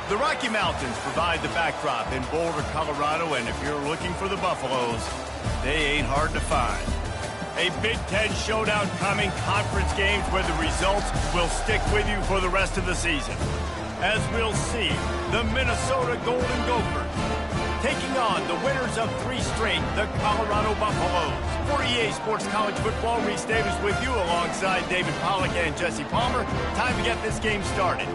The Rocky Mountains provide the backdrop in Boulder, Colorado, and if you're looking for the Buffaloes, they ain't hard to find. A Big Ten showdown coming, conference games where the results will stick with you for the rest of the season. As we'll see, the Minnesota Golden Gophers taking on the winners of 3 straight, the Colorado Buffaloes. For EA Sports College Football, Reese Davis with you alongside David Pollack and Jesse Palmer. Time to get this game started.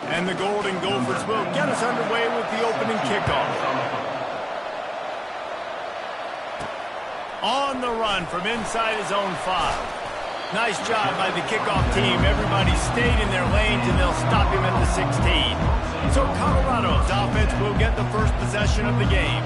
And the Golden Gophers will get us underway with the opening kickoff. On the run from inside his own 5. Nice job by the kickoff team. Everybody stayed in their lanes, and they'll stop him at the 16. So Colorado's offense will get the first possession of the game.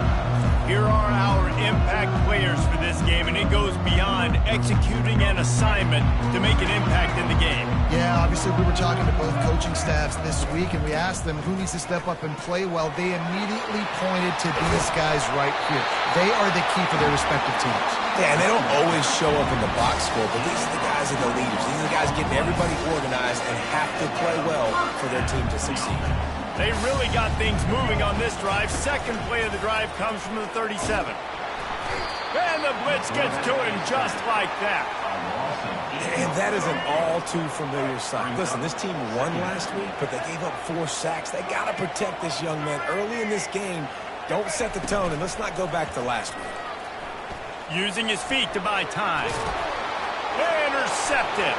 Here are our impact players for this game, and it goes beyond executing an assignment to make an impact in the game. Yeah, obviously we were talking to both coaching staffs this week, and we asked them who needs to step up and play well. They immediately pointed to these guys right here. They are the key for their respective teams. Yeah, and they don't always show up in the box score, but these are the guys that are the leaders. These are the guys getting everybody organized and have to play well for their team to succeed. They really got things moving on this drive. Second play of the drive comes from the 37. And the blitz gets to him just like that. And that is an all-too-familiar sight. Listen, this team won last week, but they gave up 4 sacks. They got to protect this young man early in this game. Don't set the tone, and let's not go back to last week. Using his feet to buy time. Intercepted.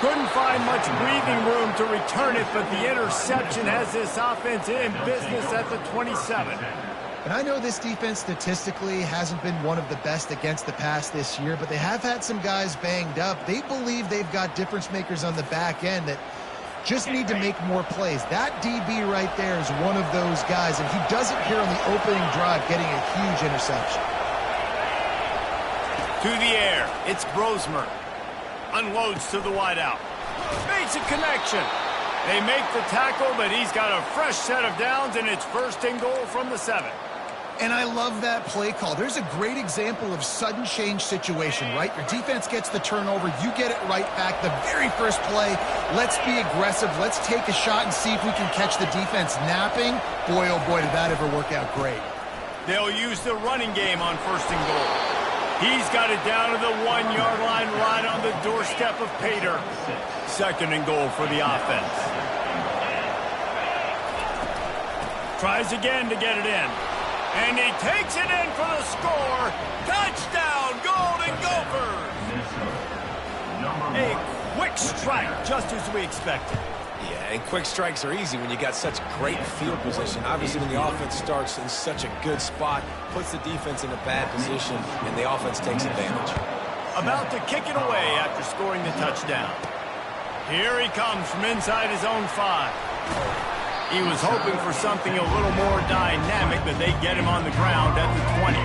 Couldn't find much breathing room to return it, but the interception has this offense in business at the 27. And I know this defense statistically hasn't been one of the best against the pass this year, but they have had some guys banged up. They believe they've got difference makers on the back end that just need to make more plays. That DB right there is one of those guys, and he does it here on the opening drive, getting a huge interception. To the air, it's Brosmer. Unloads to the wideout. Makes a connection. They make the tackle, but he's got a fresh set of downs, and it's 1st and goal from the 7. And I love that play call. There's a great example of sudden change situation, right? Your defense gets the turnover. You get it right back. The very first play, let's be aggressive. Let's take a shot and see if we can catch the defense napping. Boy, oh boy, did that ever work out great. They'll use the running game on 1st and goal. He's got it down to the 1-yard line right on the doorstep of Pater. 2nd and goal for the offense. Tries again to get it in. And he takes it in for the score. Touchdown, Golden Gophers! A quick strike, just as we expected. Yeah, and quick strikes are easy when you got such great field position. Obviously, when the offense starts in such a good spot, puts the defense in a bad position, and the offense takes advantage. About to kick it away after scoring the touchdown. Here he comes from inside his own 5. He was hoping for something a little more dynamic, but they get him on the ground at the 20.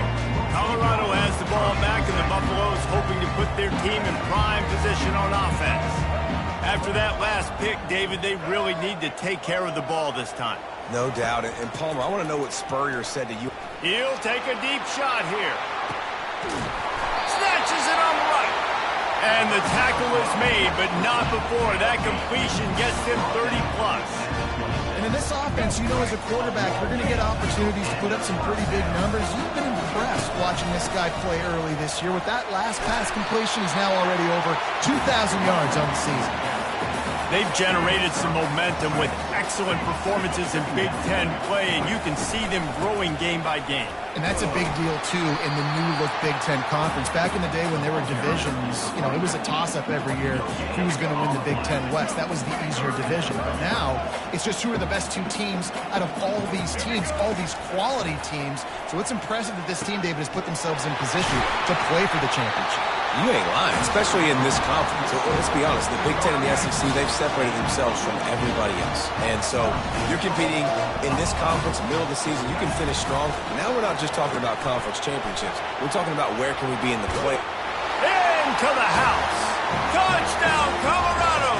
Colorado has the ball back, and the Buffaloes hoping to put their team in prime position on offense. After that last pick, David, they really need to take care of the ball this time. No doubt. And Palmer, I want to know what Spurrier said to you. He'll take a deep shot here. Snatches it on the right. And the tackle is made, but not before that completion gets him 30-plus. And in this offense, you know, as a quarterback, you're going to get opportunities to put up some pretty big numbers. You've been impressed watching this guy play early this year. With that last pass completion, he's now already over 2,000 yards on the season. They've generated some momentum with excellent performances in Big Ten play, and you can see them growing game by game. And that's a big deal, too, in the new-look Big Ten Conference. Back in the day when there were divisions, you know, it was a toss-up every year who was going to win the Big Ten West. That was the easier division. But now, it's just who are the best 2 teams out of all these teams, all these quality teams. So it's impressive that this team, David, has put themselves in position to play for the championship. You ain't lying, especially in this conference. Let's be honest, the Big Ten and the SEC, they've separated themselves from everybody else. And so you're competing in this conference, middle of the season, you can finish strong. Now we're not just talking about conference championships. We're talking about where can we be in the play. Into the house. Touchdown, Colorado!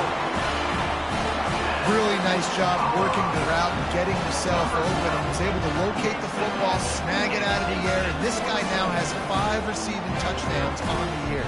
Really nice job working the route and getting himself open and was able to locate the football, snag it out of the air, and this guy now has 5 receiving touchdowns on the year.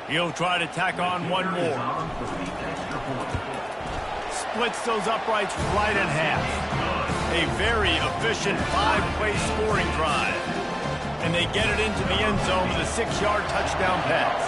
He'll try to tack on one more. Splits those uprights right in half. A very efficient 5-play scoring drive. And they get it into the end zone with a 6-yard touchdown pass.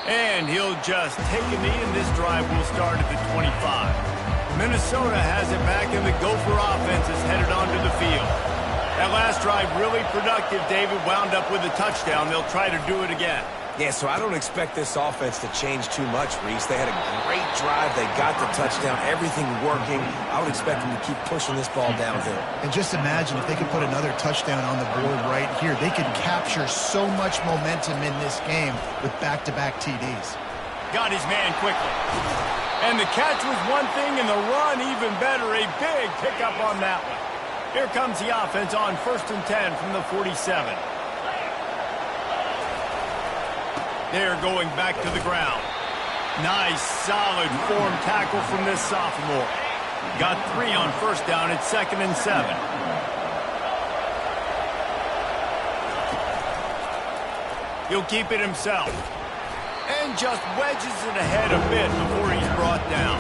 And he'll just take a knee, and this drive will start at the 25. Minnesota has it back, and the Gopher offense is headed onto the field. That last drive really productive. David wound up with a touchdown. They'll try to do it again. Yeah, so I don't expect this offense to change too much, Reese. They had a great drive. They got the touchdown. Everything working. I would expect them to keep pushing this ball downhill. And just imagine if they could put another touchdown on the board right here. They could capture so much momentum in this game with back-to-back TDs. Got his man quickly. And the catch was one thing, and the run even better. A big pickup on that one. Here comes the offense on 1st and 10 from the 47. They're going back to the ground. Nice, solid form tackle from this sophomore. Got 3 on 1st down at 2nd and 7. He'll keep it himself. And just wedges it ahead a bit before he's brought down.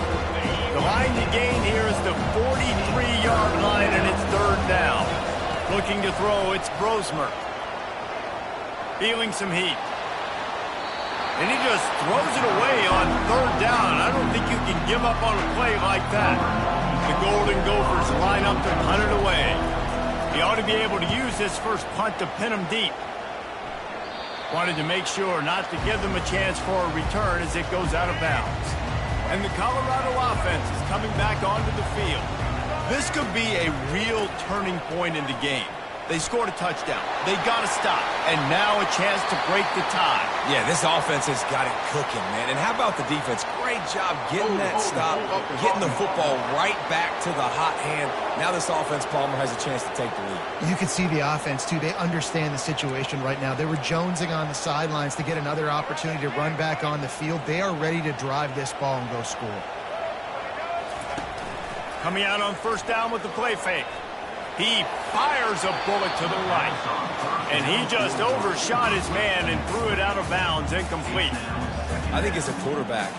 The line to gain here is the 43-yard line, and it's 3rd down. Looking to throw, it's Brosmer. Feeling some heat. And he just throws it away on 3rd down. I don't think you can give up on a play like that. The Golden Gophers line up to punt it away. He ought to be able to use this first punt to pin him deep. Wanted to make sure not to give them a chance for a return as it goes out of bounds. And the Colorado offense is coming back onto the field. This could be a real turning point in the game. They scored a touchdown. They got to stop. And now a chance to break the tie. Yeah, this offense has got it cooking, man. And how about the defense? Great job getting that stop, getting the football right back to the hot hand. Now this offense, Palmer, has a chance to take the lead. You can see the offense, too. They understand the situation right now. They were jonesing on the sidelines to get another opportunity to run back on the field. They are ready to drive this ball and go score. Coming out on 1st down with the play fake. He fires a bullet to the right. And he just overshot his man and threw it out of bounds, incomplete. I think as a quarterback,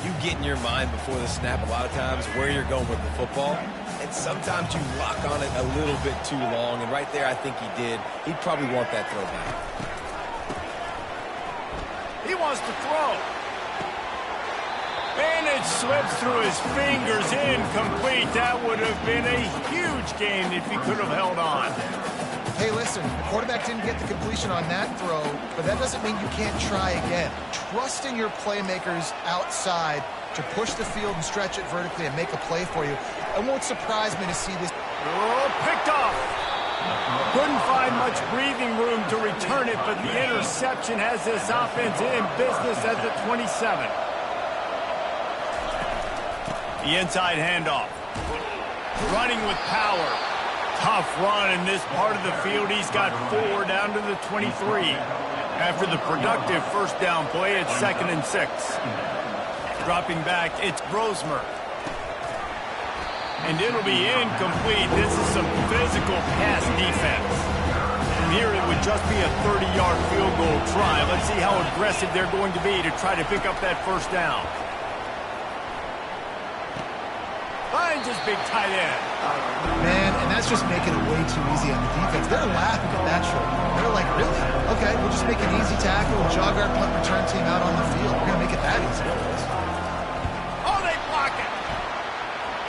you get in your mind before the snap a lot of times where you're going with the football. And sometimes you lock on it a little bit too long. And right there, I think he did. He'd probably want that throw back. He wants to throw. And it slips through his fingers, incomplete. That would have been a huge gain if he could have held on. Hey, listen, the quarterback didn't get the completion on that throw, but that doesn't mean you can't try again. Trusting your playmakers outside to push the field and stretch it vertically and make a play for you. It won't surprise me to see this. Oh, picked off. Couldn't find much breathing room to return it, but the interception has this offense in business at the 27. The inside handoff. Running with power. Tough run in this part of the field. He's got 4 down to the 23. After the productive 1st down play, it's 2nd and 6. Dropping back, it's Brosmer. And it'll be incomplete. This is some physical pass defense. From here, it would just be a 30-yard field goal try. Let's see how aggressive they're going to be to try to pick up that 1st down. Finds his big tight end. Man, and that's just making it way too easy on the defense. They're laughing at that short. They're like, really? Okay, we'll just make an easy tackle and jog our punt return team out on the field. We're going to make it that easy for us. Oh, they block it.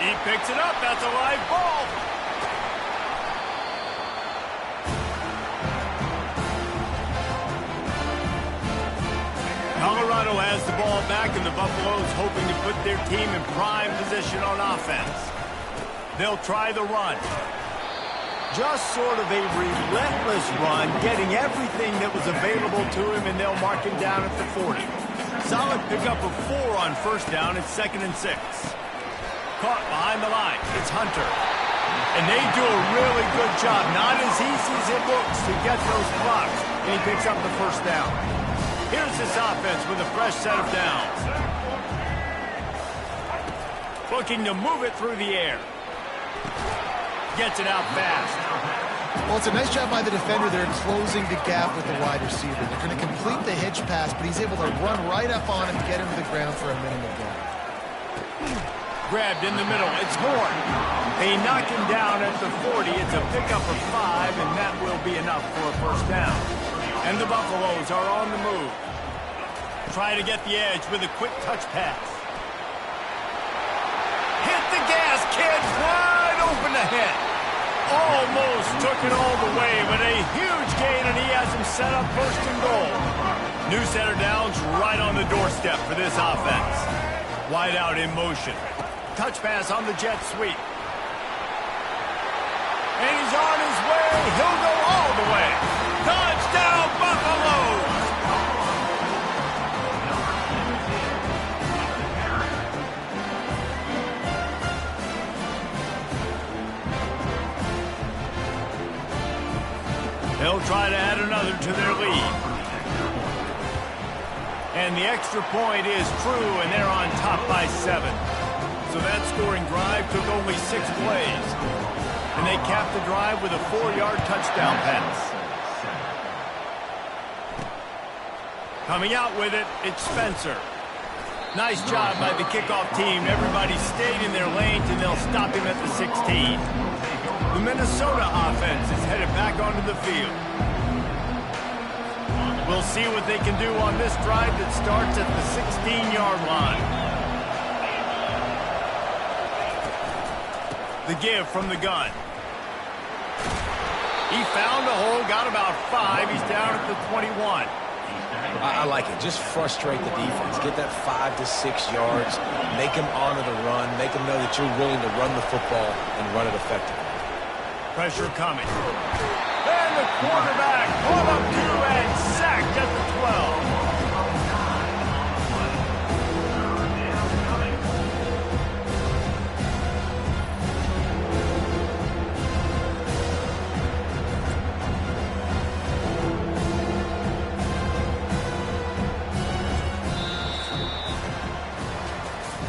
He picks it up. That's a live ball. Colorado has the ball back, and the Buffaloes hoping to put their team in prime position on offense. They'll try the run. Just sort of a relentless run, getting everything that was available to him, and they'll mark him down at the 40. Solid pickup of 4 on first down. It's 2nd and 6. Caught behind the line. It's Hunter. And they do a really good job. Not as easy as it looks to get those blocks. And he picks up the first down. Here's this offense with a fresh set of downs. Looking to move it through the air. Gets it out fast. Well, it's a nice job by the defender there closing the gap with the wide receiver. They're going to complete the hitch pass, but he's able to run right up on him, get him to the ground for a minimal gain. Grabbed in the middle. It's Horn. They knock him down at the 40. It's a pickup of 5, and that will be enough for a first down. And the Buffaloes are on the move. Try to get the edge with a quick touch pass. Hit the gas, kids. Wide open ahead. Almost took it all the way, but a huge gain, and he has him set up 1st and goal. New center downs right on the doorstep for this offense. Wide out in motion. Touch pass on the jet sweep. And he's on his way. He'll go all the way. Touchdown, Buffaloes! They'll try to add another to their lead. And the extra point is true, and they're on top by 7. So that scoring drive took only 6 plays. And they capped the drive with a 4-yard touchdown pass. Coming out with it, it's Spencer. Nice job by the kickoff team. Everybody stayed in their lanes, and they'll stop him at the 16. The Minnesota offense is headed back onto the field. We'll see what they can do on this drive that starts at the 16-yard line. The give from the gun. He found a hole, got about 5. He's down at the 21. I like it. Just frustrate the defense. Get that 5 to 6 yards. Make them honor the run. Make them know that you're willing to run the football and run it effectively. Pressure coming. And the quarterback pulled up 2 and sacked at the 12.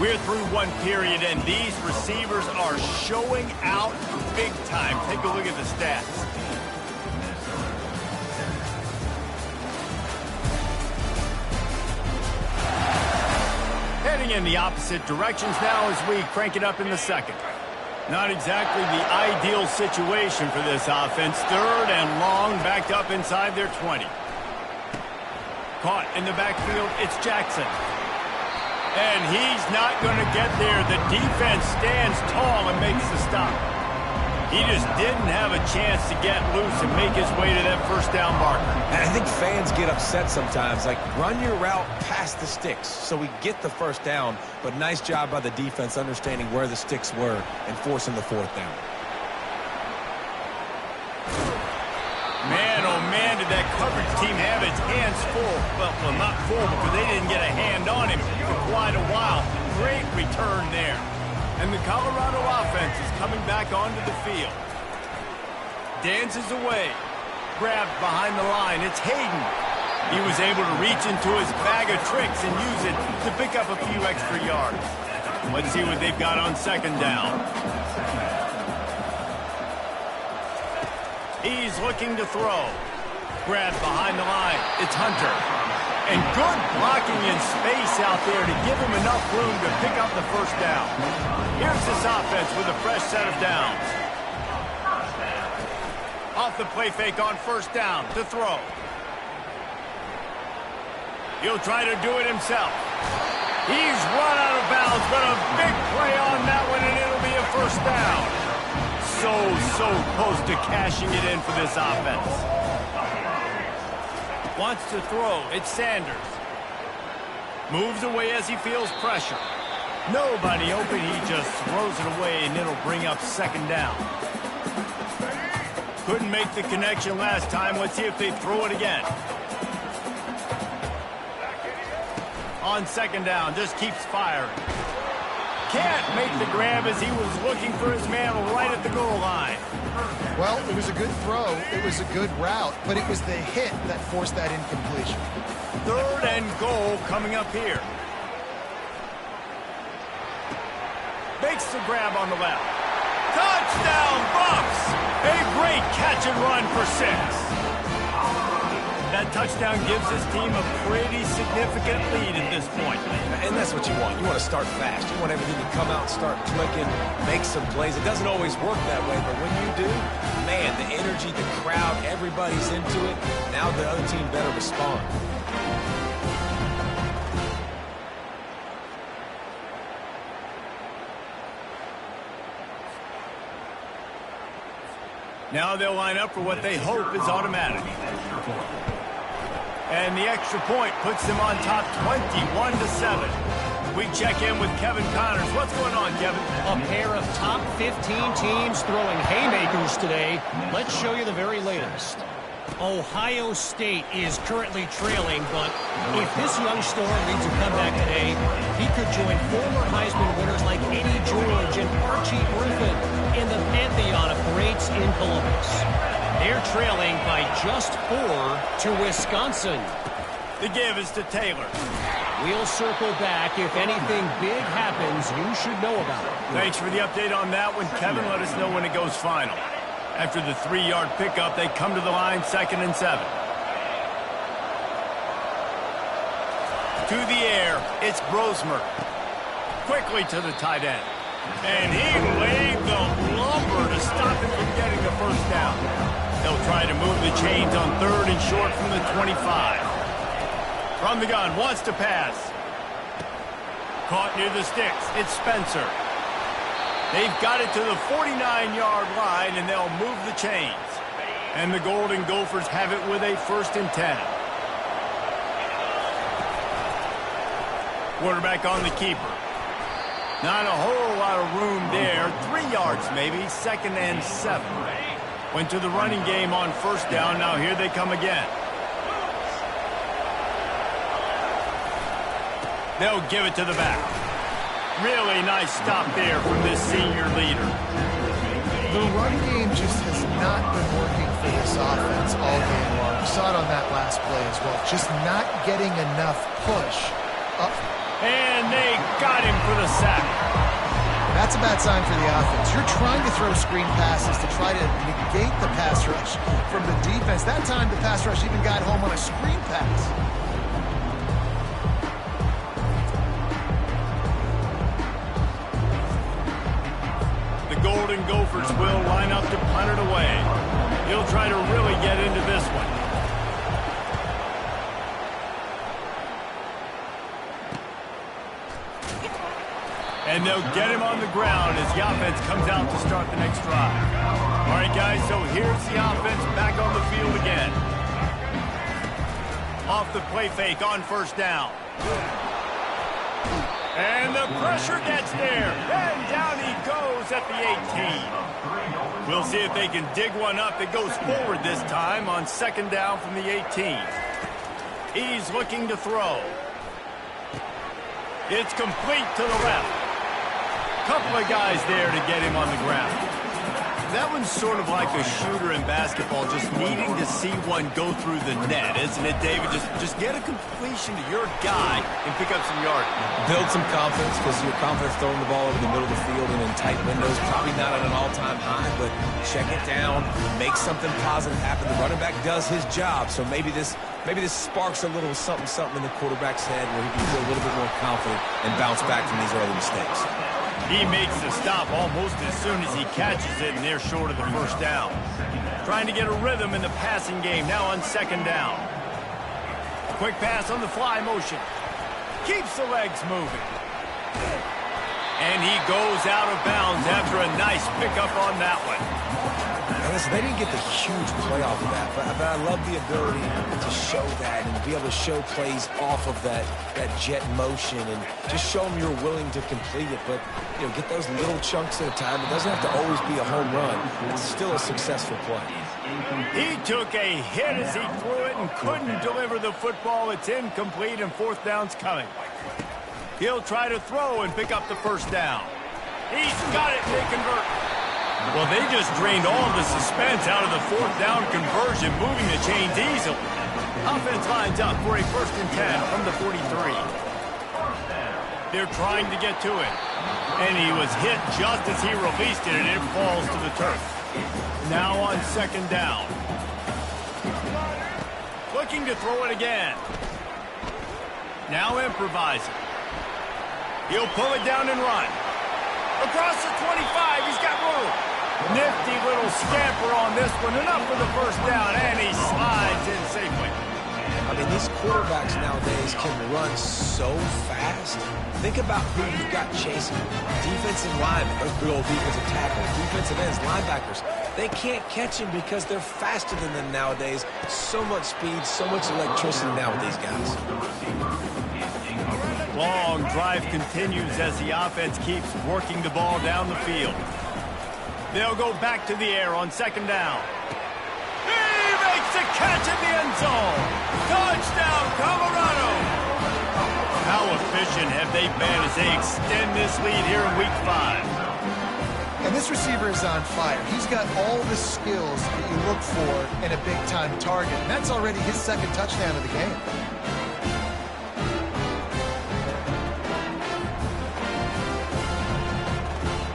We're through one period, and these receivers are showing out big time. Take a look at the stats. Heading in the opposite directions now as we crank it up in the second. Not exactly the ideal situation for this offense. 3rd and long, backed up inside their 20. Caught in the backfield, it's Jackson. And he's not going to get there. The defense stands tall and makes the stop. He just didn't have a chance to get loose and make his way to that first down marker. And I think fans get upset sometimes. Like, run your route past the sticks so we get the first down. But nice job by the defense understanding where the sticks were and forcing the 4th down. Man, oh man, did that coverage team have its hands full. Well, not full, because they didn't get a hand on him for quite a while. Great return there. And the Colorado offense is coming back onto the field. Dances away. Grabbed behind the line. It's Hayden. He was able to reach into his bag of tricks and use it to pick up a few extra yards. Let's see what they've got on 2nd down. He's looking to throw. Grabbed behind the line. It's Hunter. And good blocking in space out there to give him enough room to pick up the first down. Here's this offense with a fresh set of downs. Off the play fake on 1st down to throw. He'll try to do it himself. He's run out of bounds, but a big play on that one, and it'll be a first down. So close to cashing it in for this offense. Wants to throw. It's Sanders. Moves away as he feels pressure. Nobody open. He just throws it away, and it'll bring up second down. Couldn't make the connection last time. Let's see if they throw it again. On second down, just keeps firing. Can't make the grab as he was looking for his man right at the goal line. Well, it was a good throw. It was a good route, but it was the hit that forced that incompletion. Third and goal coming up here. Makes the grab on the left. Touchdown, Bucks! A great catch and run for 6. That touchdown gives his team a pretty significant lead at this point. And that's what you want. You want to start fast. You want everything to come out and start clicking, make some plays. It doesn't always work that way, but when you do, man, the energy, the crowd, everybody's into it. Now the other team better respond. Now they'll line up for what they hope is automatic. And the extra point puts them on top 21-7. We check in with Kevin Connors. What's going on, Kevin? A pair of top 15 teams throwing haymakers today. Let's show you the very latest. Ohio State is currently trailing, but if this young star leads a comeback today, he could join former Heisman winners like Eddie George and Archie Griffin in the pantheon of greats in Columbus. They're trailing by just 4 to Wisconsin. The give is to Taylor. We'll circle back. If anything big happens, you should know about it. Thanks for the update on that one, Kevin. Let us know when it goes final. After the 3-yard pickup, they come to the line, 2nd and 7. To the air, it's Brosmer. Quickly to the tight end. And he laid the lumber to stop him from getting the first down. They'll try to move the chains on 3rd and short from the 25. From the gun, wants to pass. Caught near the sticks. It's Spencer. They've got it to the 49-yard line, and they'll move the chains. And the Golden Gophers have it with a 1st and 10. Quarterback on the keeper. Not a whole lot of room there. 3 yards maybe, 2nd and 7. Went to the running game on 1st down. Now here they come again. They'll give it to the back. Really nice stop there from this senior leader. The run game just has not been working for this offense all game long. You saw it on that last play as well. Just not getting enough push up. And they got him for the sack. That's a bad sign for the offense. You're trying to throw screen passes to try to negate the pass rush from the defense. That time the pass rush even got home on a screen pass. Golden Gophers will line up to punt it away. He'll try to really get into this one. And they'll get him on the ground as the offense comes out to start the next drive. All right, guys, so here's the offense back on the field again. Off the play fake on 1st down. And the pressure gets there. And down he goes at the 18. We'll see if they can dig one up. It goes forward this time on 2nd down from the 18. He's looking to throw. It's complete to the left. Couple of guys there to get him on the ground. That one's sort of like a shooter in basketball, just needing to see one go through the net, isn't it, David? Just get a completion to your guy and pick up some yardage. Build some confidence, because your confidence throwing the ball over the middle of the field and in tight windows, probably not at an all-time high, but check it down, make something positive happen. The running back does his job, so maybe this sparks a little something in the quarterback's head where he can feel a little bit more confident and bounce back from these early mistakes. He makes the stop almost as soon as he catches it, and they're short of the 1st down. Trying to get a rhythm in the passing game, now on 2nd down. Quick pass on the fly motion. Keeps the legs moving. And he goes out of bounds after a nice pickup on that one. And listen, they didn't get the huge play off of that, but I love the ability to show that and be able to show plays off of that jet motion and just show them you're willing to complete it. But, you know, get those little chunks at a time. It doesn't have to always be a home run. It's still a successful play. He took a hit as he threw it and couldn't deliver the football. It's incomplete and fourth down's coming. He'll try to throw and pick up the first down. He's got it, and they convert. Well, they just drained all the suspense out of the fourth down conversion, moving the chains easily. Offense lines up for a 1st and 10 from the 43. They're trying to get to it. And he was hit just as he released it, and it falls to the turf. Now on 2nd down. Looking to throw it again. Now improvising. He'll pull it down and run. Across the 25, he's got room. Nifty little scamper on this one. Enough for the first down, and he slides in safely. I mean, these quarterbacks nowadays can run so fast. Think about who you've got chasing. Defensive linemen, those good old defensive tackles, defensive ends, linebackers. They can't catch him because they're faster than them nowadays. So much speed, so much electricity now with these guys. Long drive continues as the offense keeps working the ball down the field. They'll go back to the air on 2nd down. He makes a catch in the end zone. Touchdown, Colorado. How efficient have they been as they extend this lead here in Week 5? And this receiver is on fire. He's got all the skills that you look for in a big-time target. And that's already his 2nd touchdown of the game.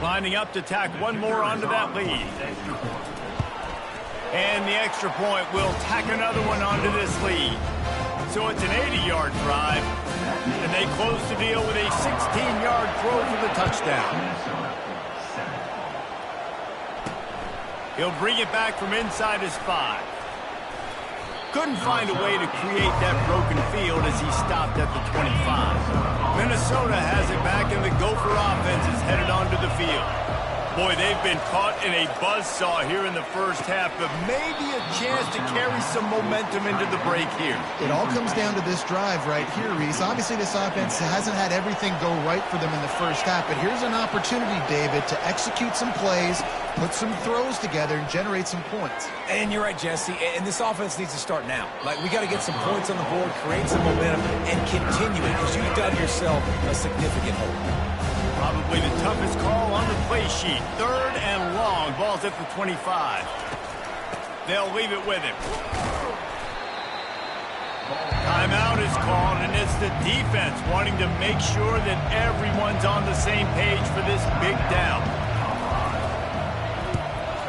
Lining up to tack one more onto that lead. And the extra point will tack another one onto this lead. So it's an 80-yard drive, and they close the deal with a 16-yard throw for the touchdown. He'll bring it back from inside his 5. Couldn't find a way to create that broken field as he stopped at the 25. Minnesota has it back, and the Gopher offense is headed onto the field. Boy, they've been caught in a buzzsaw here in the first half, but maybe a chance to carry some momentum into the break here. It all comes down to this drive right here, Reese. Obviously, this offense hasn't had everything go right for them in the first half, but here's an opportunity, David, to execute some plays, put some throws together, and generate some points. And you're right, Jesse, and this offense needs to start now. Like, we got to get some points on the board, create some momentum, and continue it, because you've done yourself a significant hole. Probably the toughest call on the play sheet. 3rd and long. Ball's at the 25. They'll leave it with him. Timeout is called, and it's the defense wanting to make sure that everyone's on the same page for this big down.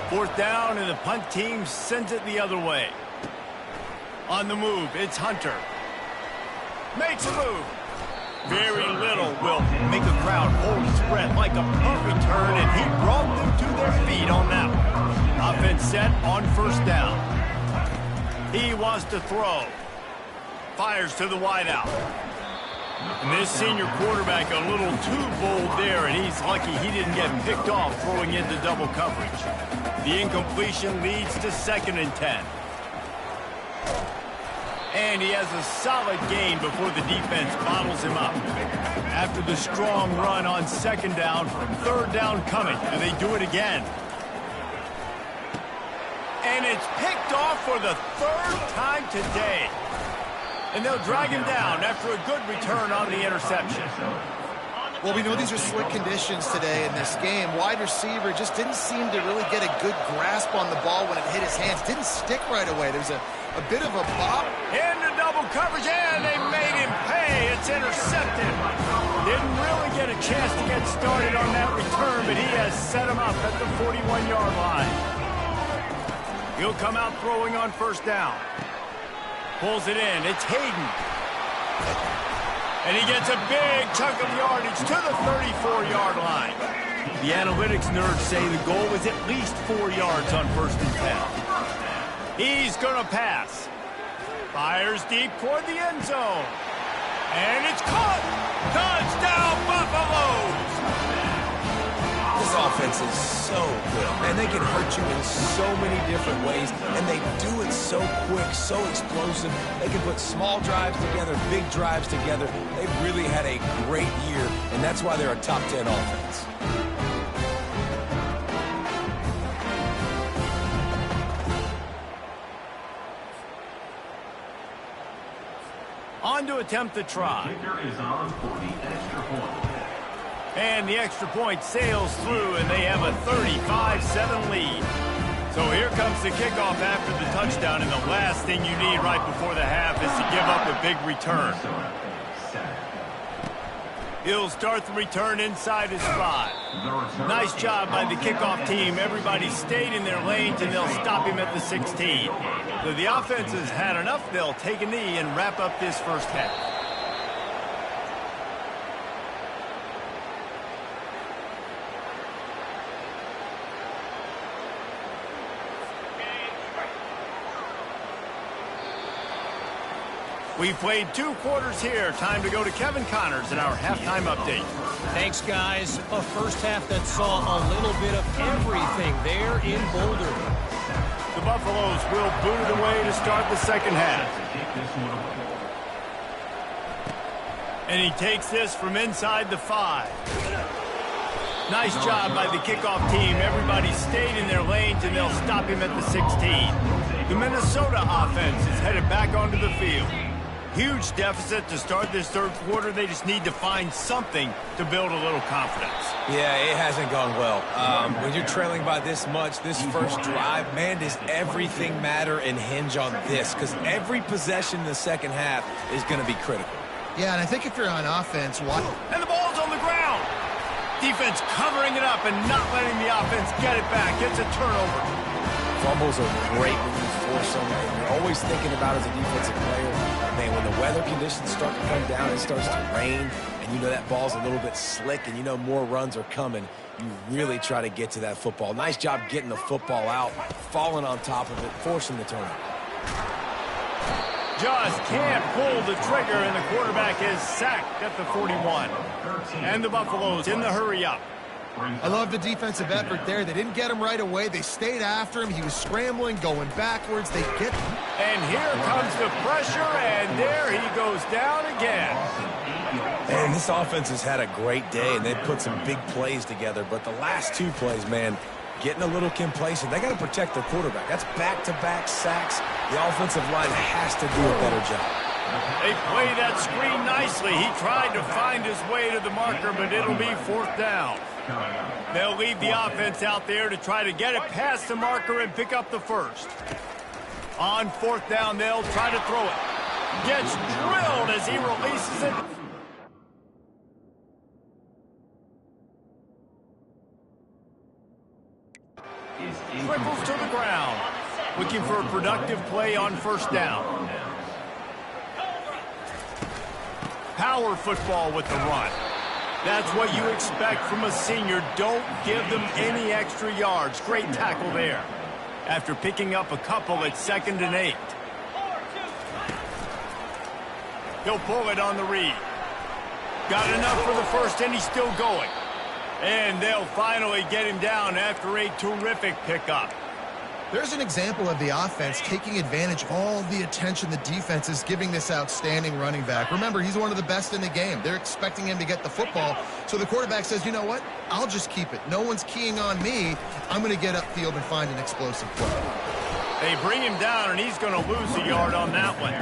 4th down, and the punt team sends it the other way. On the move, it's Hunter. Makes a move. Very little will make a crowd hold its breath like a punt return, and he brought them to their feet on that one. Offense set on 1st down. He wants to throw. Fires to the wideout. And this senior quarterback a little too bold there, and he's lucky he didn't get picked off throwing into double coverage. The incompletion leads to 2nd and 10. And he has a solid gain before the defense bottles him up. After the strong run on 2nd down, 3rd down coming. Do they do it again? And it's picked off for the 3rd time today. And they'll drag him down after a good return on the interception. Well, we know these are slick conditions today in this game. Wide receiver just didn't seem to really get a good grasp on the ball when it hit his hands. Didn't stick right away. There's a bit of a bop. Into double coverage, and they made him pay. It's intercepted. Didn't really get a chance to get started on that return, but he has set him up at the 41-yard line. He'll come out throwing on 1st down. Pulls it in. It's Hayden. And he gets a big chunk of yardage to the 34-yard line. The analytics nerds say the goal is at least 4 yards on 1st and 10. He's going to pass. Fires deep toward the end zone. And it's caught. Touchdown, Buffaloes! This offense is so good. Man, they can hurt you in so many different ways, and they do it so quick, so explosive. They can put small drives together, big drives together. They've really had a great year, and that's why they're a top 10 offense. On to attempt the try. And the extra point sails through, and they have a 35-7 lead. So here comes the kickoff after the touchdown, and the last thing you need right before the half is to give up a big return. He'll start the return inside his 5. Nice job by the kickoff team. Everybody stayed in their lanes, and they'll stop him at the 16. So the offense has had enough. They'll take a knee and wrap up this first half. We've played 2 quarters here. Time to go to Kevin Connors in our halftime update. Thanks, guys. A first half that saw a little bit of everything there in Boulder. The Buffaloes will boot it away to start the second half. And he takes this from inside the 5. Nice job by the kickoff team. Everybody stayed in their lanes, and they'll stop him at the 16. The Minnesota offense is headed back onto the field. Huge deficit to start this third quarter. They just need to find something to build a little confidence. Yeah, it hasn't gone well. When you're trailing by this much, this first drive, man, does everything matter and hinge on this? Because every possession in the second half is going to be critical. Yeah, and I think if you're on offense, and the ball's on the ground. Defense covering it up and not letting the offense get it back. It's a turnover. Fumbles are great when you force them, and you're always thinking about as a defensive player, man, when the weather conditions start to come down, it starts to rain, and you know that ball's a little bit slick, and you know more runs are coming, you really try to get to that football. Nice job getting the football out, falling on top of it, forcing the turnover. Just can't pull the trigger, and the quarterback is sacked at the 41. And the Buffaloes in the hurry-up. I love the defensive effort there. They didn't get him right away. They stayed after him. He was scrambling, going backwards. They get him. And here comes the pressure, and there he goes down again. Man, this offense has had a great day, and they've put some big plays together. But the last 2 plays, man, getting a little complacent. They got to protect their quarterback. That's back-to-back sacks. The offensive line has to do a better job. They play that screen nicely. He tried to find his way to the marker, but it'll be 4th down. They'll leave the offense out there to try to get it past the marker and pick up the first. On 4th down, they'll try to throw it. Gets drilled as he releases it. Trickles to the ground. Looking for a productive play on 1st down. Power football with the run. That's what you expect from a senior. Don't give them any extra yards. Great tackle there. After picking up a couple at 2nd and 8. He'll pull it on the read. Got enough for the first, and he's still going. And they'll finally get him down after a terrific pickup. There's an example of the offense taking advantage of all the attention the defense is giving this outstanding running back. Remember, he's one of the best in the game. They're expecting him to get the football. So the quarterback says, you know what? I'll just keep it. No one's keying on me. I'm going to get upfield and find an explosive play. They bring him down, and he's going to lose a yard on that one.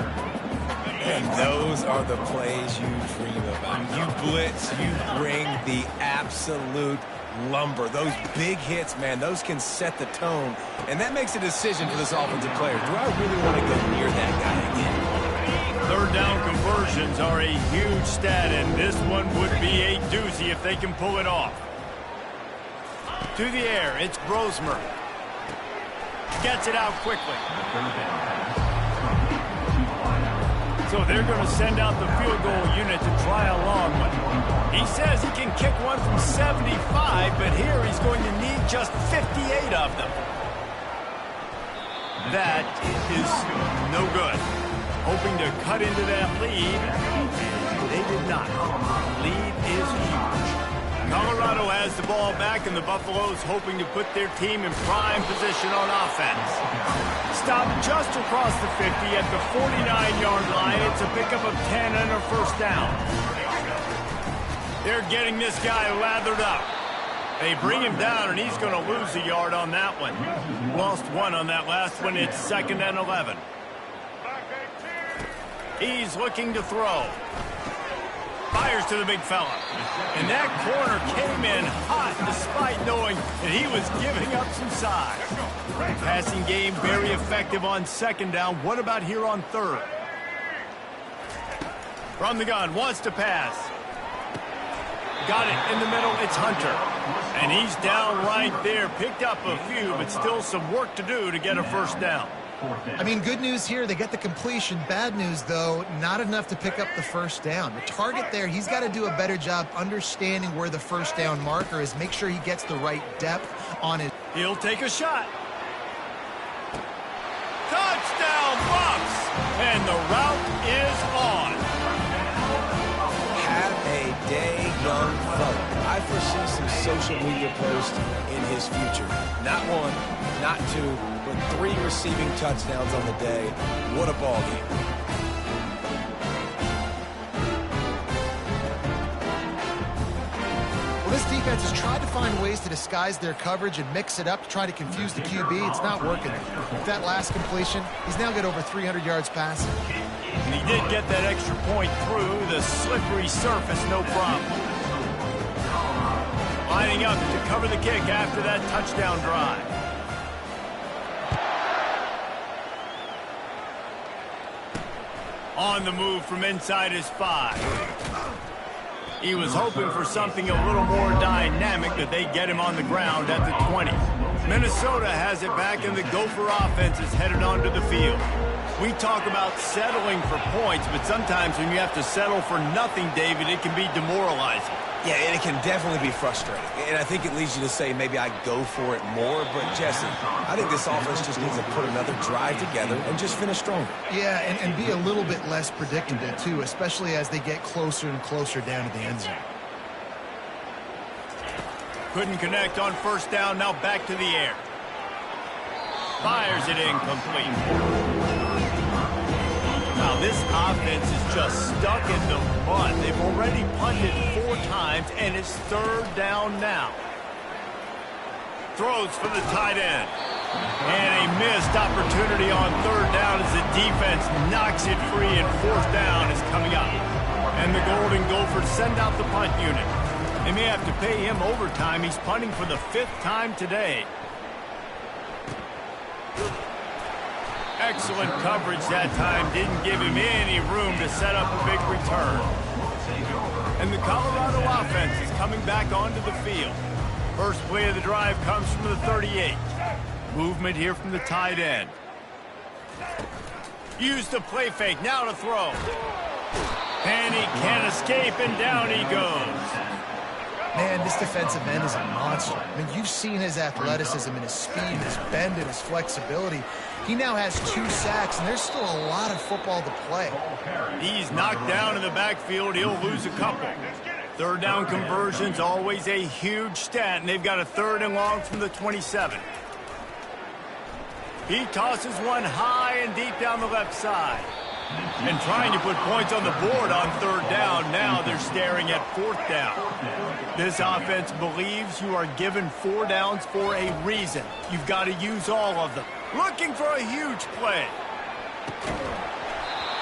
And those are the plays you dream about. You blitz, you bring the absolute lumber. Those big hits, man, those can set the tone. And that makes a decision for this offensive player. Do I really want to go near that guy again? 3rd down conversions are a huge stat, and this one would be a doozy if they can pull it off. To the air, it's Brosmer. Gets it out quickly. So they're going to send out the field goal unit to try a long one. He says he can kick one from 75, but here he's going to need just 58 of them. That is no good. Hoping to cut into that lead. They did not. Lead is huge. Colorado has the ball back, and the Buffaloes hoping to put their team in prime position on offense. Stopped just across the 50 at the 49-yard line. It's a pickup of 10 and a first down. They're getting this guy lathered up. They bring him down, and he's going to lose a yard on that one. Lost one on that last one. It's 2nd and 11. He's looking to throw. Fires to the big fella. And that corner came in hot despite knowing that he was giving up some size. Passing game very effective on 2nd down. What about here on 3rd? From the gun, wants to pass. Got it in the middle, it's Hunter. And he's down right there. Picked up a few, but still some work to do to get a first down. I mean, good news here, they get the completion. Bad news, though, not enough to pick up the first down. The target there, he's got to do a better job understanding where the first down marker is. Make sure he gets the right depth on it. He'll take a shot. Touchdown, Bucs! And the route is on. Have a day, young fella. I foresee some social media posts in his future. Not one, not two, but 3 receiving touchdowns on the day. What a ball game. Well, this defense has tried to find ways to disguise their coverage and mix it up to try to confuse the QB. It's not working. With that last completion, he's now got over 300 yards passing. And he did get that extra point through the slippery surface, no problem. Lining up to cover the kick after that touchdown drive. On the move from inside his 5. He was hoping for something a little more dynamic, but they get him on the ground at the 20. Minnesota has it back, and the Gopher offense is headed onto the field. We talk about settling for points, but sometimes when you have to settle for nothing, David, it can be demoralizing. Yeah, and it can definitely be frustrating. And I think it leads you to say maybe I go for it more. But, Jesse, I think this offense just needs to put another drive together and just finish stronger. Yeah, and be a little bit less predictable, too, especially as they get closer and closer down to the end zone. Couldn't connect on first down, now back to the air. Fires it incomplete. Now this offense is just stuck in the mud. They've already punted 4 times, and it's 3rd down now. Throws for the tight end. And a missed opportunity on 3rd down as the defense knocks it free, and 4th down is coming up. And the Golden Gophers send out the punt unit. They may have to pay him overtime. He's punting for the 5th time today. Excellent coverage that time. Didn't give him any room to set up a big return. And the Colorado offense is coming back onto the field. First play of the drive comes from the 38. Movement here from the tight end. Use the play fake. Now to throw. And he can't escape, and down he goes. Man, this defensive end is a monster. I mean, you've seen his athleticism and his speed, his bend, and his flexibility. He now has 2 sacks, and there's still a lot of football to play. He's knocked down in the backfield. He'll lose a couple. 3rd down conversion's always a huge stat, and they've got a 3rd and long from the 27. He tosses one high and deep down the left side. And trying to put points on the board on 3rd down. Now they're staring at 4th down. This offense believes you are given 4 downs for a reason. You've got to use all of them. Looking for a huge play.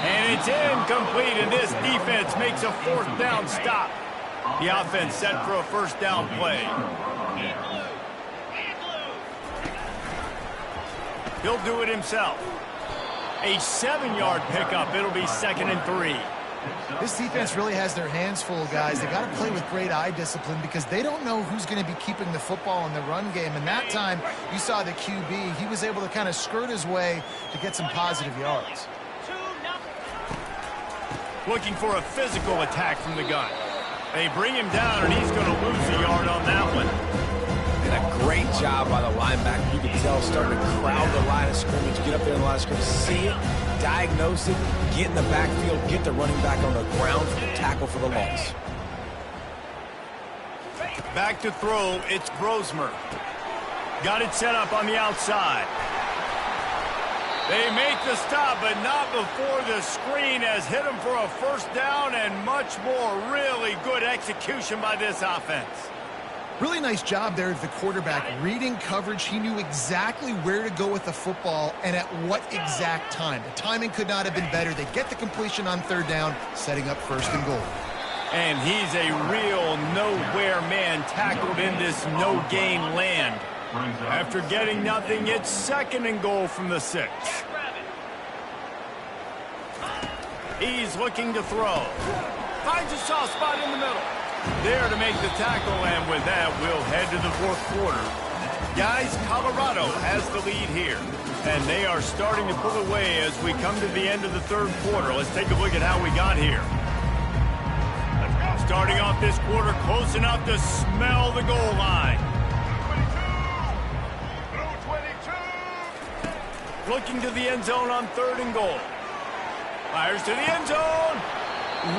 And it's incomplete, and this defense makes a 4th down stop. The offense set for a 1st down play. He'll do it himself. A 7-yard pickup. It'll be 2nd and 3. This defense really has their hands full, guys. They got to play with great eye discipline because they don't know who's going to be keeping the football in the run game. And that time, you saw the QB. He was able to kind of skirt his way to get some positive yards. Looking for a physical attack from the gun. They bring him down, and he's going to lose a yard on that one. And a great job by the linebacker. You can tell starting to crowd the line of scrimmage, get up there in the line of scrimmage, see it, diagnose it, get in the backfield, get the running back on the ground for the tackle for the loss. Back to throw, it's Grosmer. Got it set up on the outside. They make the stop, but not before the screen has hit them for a first down and much more. Really good execution by this offense. Really nice job there of the quarterback reading coverage. He knew exactly where to go with the football and at what exact time. The timing could not have been better. They get the completion on third down, setting up first and goal. And he's a real nowhere man tackled in this no-gain land. After getting nothing, it's second and goal from the 6. He's looking to throw. Finds a soft spot in the middle. There to make the tackle, and with that, we'll head to the fourth quarter. Guys, Colorado has the lead here, and they are starting to pull away as we come to the end of the third quarter. Let's take a look at how we got here. Starting off this quarter close enough to smell the goal line. Looking to the end zone on third and goal. Fires to the end zone.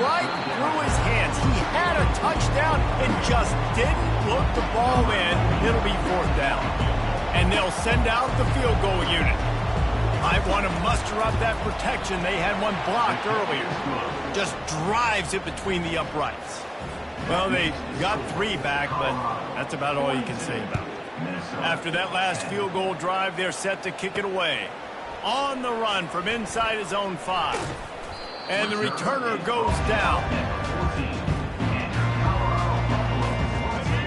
Right through his hands. He had a touchdown and just didn't look the ball in. It'll be fourth down. And they'll send out the field goal unit. Might want to muster up that protection. They had one blocked earlier. Just drives it between the uprights. Well, they got 3 back, but that's about all you can say about it. After that last field goal drive, they're set to kick it away. On the run from inside his own 5. And the returner goes down.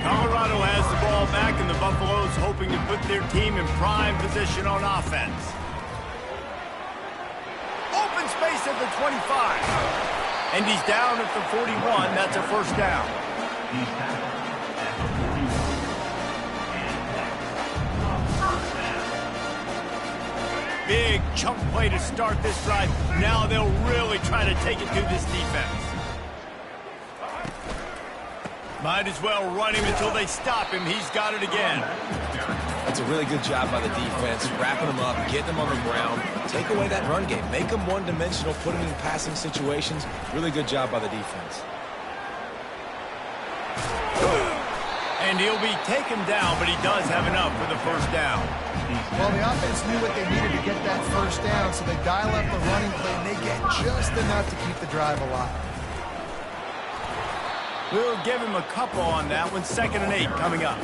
Colorado has the ball back, and the Buffaloes hoping to put their team in prime position on offense. Open space at the 25. And he's down at the 41. That's a first down. Big chunk play to start this drive. Now they'll really try to take it to this defense. Might as well run him until they stop him. He's got it again. That's a really good job by the defense, wrapping them up, getting them on the ground. Take away that run game. Make them one-dimensional, put them in passing situations. Really good job by the defense. And he'll be taken down, but he does have enough for the first down. Well, the offense knew what they needed to get that first down, so they dial up the running play, and they get just enough to keep the drive alive. We'll give him a couple on that one. 2nd and 8 coming up.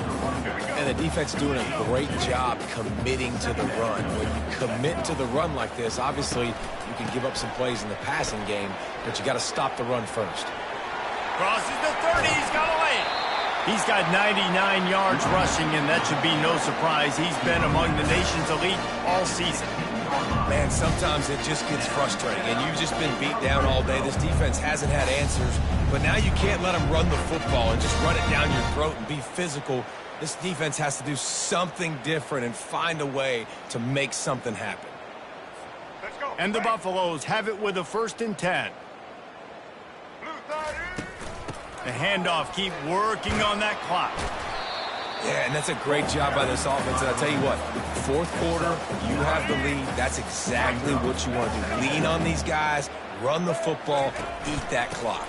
And the defense doing a great job committing to the run. When you commit to the run like this, obviously you can give up some plays in the passing game, but you got to stop the run first. Crosses the 30. He's got a lane. He's got 99 yards rushing, and that should be no surprise. He's been among the nation's elite all season. Man, sometimes it just gets frustrating, and you've just been beat down all day. This defense hasn't had answers, but now you can't let them run the football and just run it down your throat and be physical. This defense has to do something different and find a way to make something happen. Let's go. And the Buffaloes have it with a 1st and 10. The handoff, keep working on that clock. Yeah, and that's a great job by this offense. And I'll tell you what, fourth quarter, you have the lead. That's exactly what you want to do. Lean on these guys, run the football, eat that clock.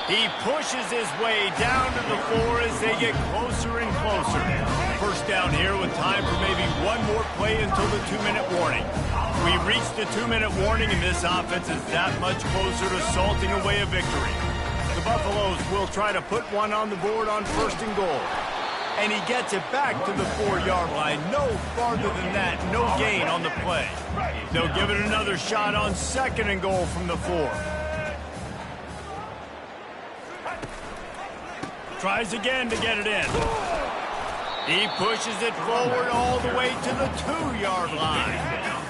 He pushes his way down to the 4 as they get closer and closer. First down here with time for maybe one more play until the 2-minute warning. We reached the 2-minute warning, and this offense is that much closer to salting away a victory. The Buffaloes will try to put one on the board on 1st and goal. And he gets it back to the 4-yard line. No farther than that, no gain on the play. They'll give it another shot on 2nd and goal from the 4. Tries again to get it in. He pushes it forward all the way to the 2-yard line.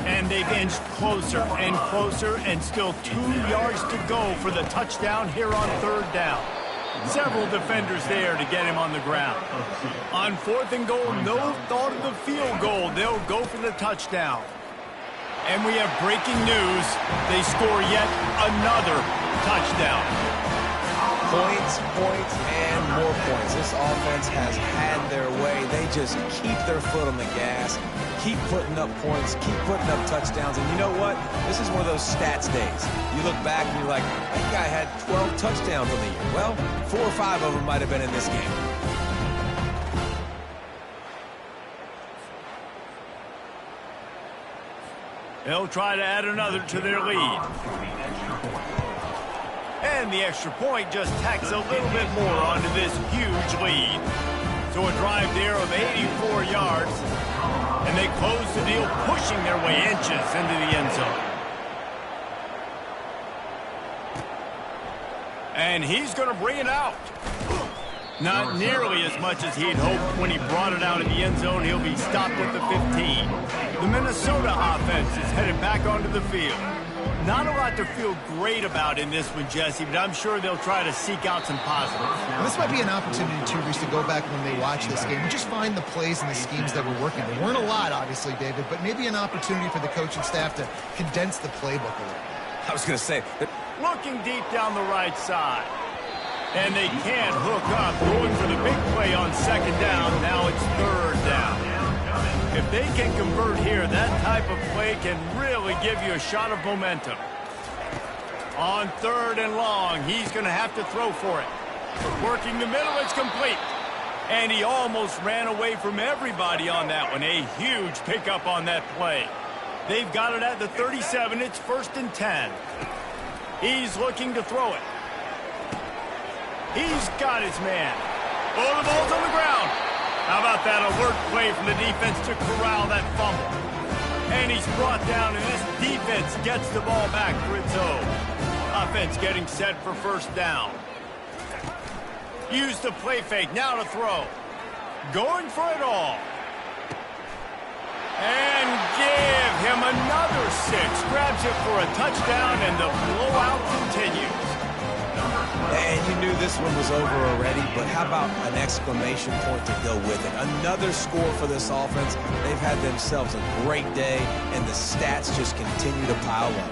And they've inched closer and closer, and still 2 yards to go for the touchdown here on 3rd down. Several defenders there to get him on the ground. On 4th and goal, no thought of the field goal. They'll go for the touchdown. And we have breaking news. They score yet another touchdown. Points, and more points. This offense has had their way. They just keep their foot on the gas, keep putting up points, keep putting up touchdowns. And you know what? This is one of those stats days. You look back and you're like, that guy had 12 touchdowns on the year. Well, 4 or 5 of them might have been in this game. They'll try to add another to their lead. And the extra point just tacks a little bit more onto this huge lead. So a drive there of 84 yards. And they close the deal, pushing their way inches into the end zone. And he's going to bring it out. Not nearly as much as he'd hoped when he brought it out in the end zone. He'll be stopped at the 15. The Minnesota offense is headed back onto the field. Not a lot to feel great about in this one, Jesse, but I'm sure they'll try to seek out some positives. Well, this might be an opportunity, too, Reese, to go back when they watch this game and just find the plays and the schemes that were working. There weren't a lot, obviously, David, but maybe an opportunity for the coaching staff to condense the playbook a little. I was going to say, looking deep down the right side. And they can't hook up, going for the big play on second down. Now it's third down. If they can convert here, that type of play can really give you a shot of momentum. On third and long, he's going to have to throw for it. Working the middle, it's complete. And he almost ran away from everybody on that one. A huge pickup on that play. They've got it at the 37. It's 1st and 10. He's looking to throw it. He's got his man. Oh, the ball's on the ground. How about that alert play from the defense to corral that fumble? And he's brought down, and this defense gets the ball back for its own. Offense getting set for first down. Use the play fake, now to throw. Going for it all. And give him another 6. Grabs it for a touchdown, and the blowout continues. And you knew this one was over already, but how about an exclamation point to go with it? Another score for this offense. They've had themselves a great day, and the stats just continue to pile up.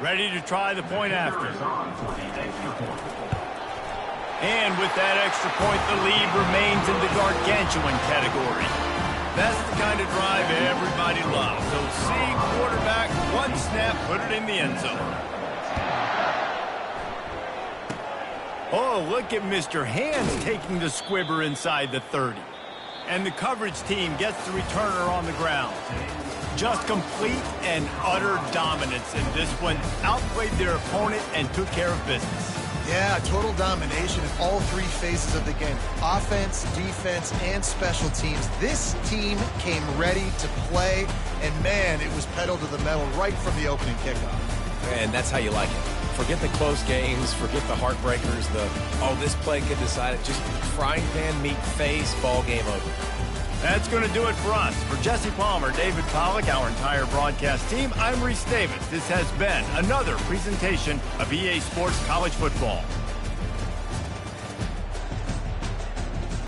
Ready to try the point after. And with that extra point, the lead remains in the gargantuan category. That's the kind of drive everybody loves. So see quarterback, one snap, put it in the end zone. Oh, look at Mr. Hands taking the squibber inside the 30. And the coverage team gets the returner on the ground. Just complete and utter dominance in this one. Outplayed their opponent and took care of business. Yeah, total domination in all 3 phases of the game. Offense, defense, and special teams. This team came ready to play, and man, it was pedal to the metal right from the opening kickoff. And that's how you like it. Forget the close games, forget the heartbreakers, this play could decide it. Just frying pan meet face, ball game over. That's going to do it for us. For Jesse Palmer, David Pollack, our entire broadcast team, I'm Reese Davis. This has been another presentation of EA Sports College Football.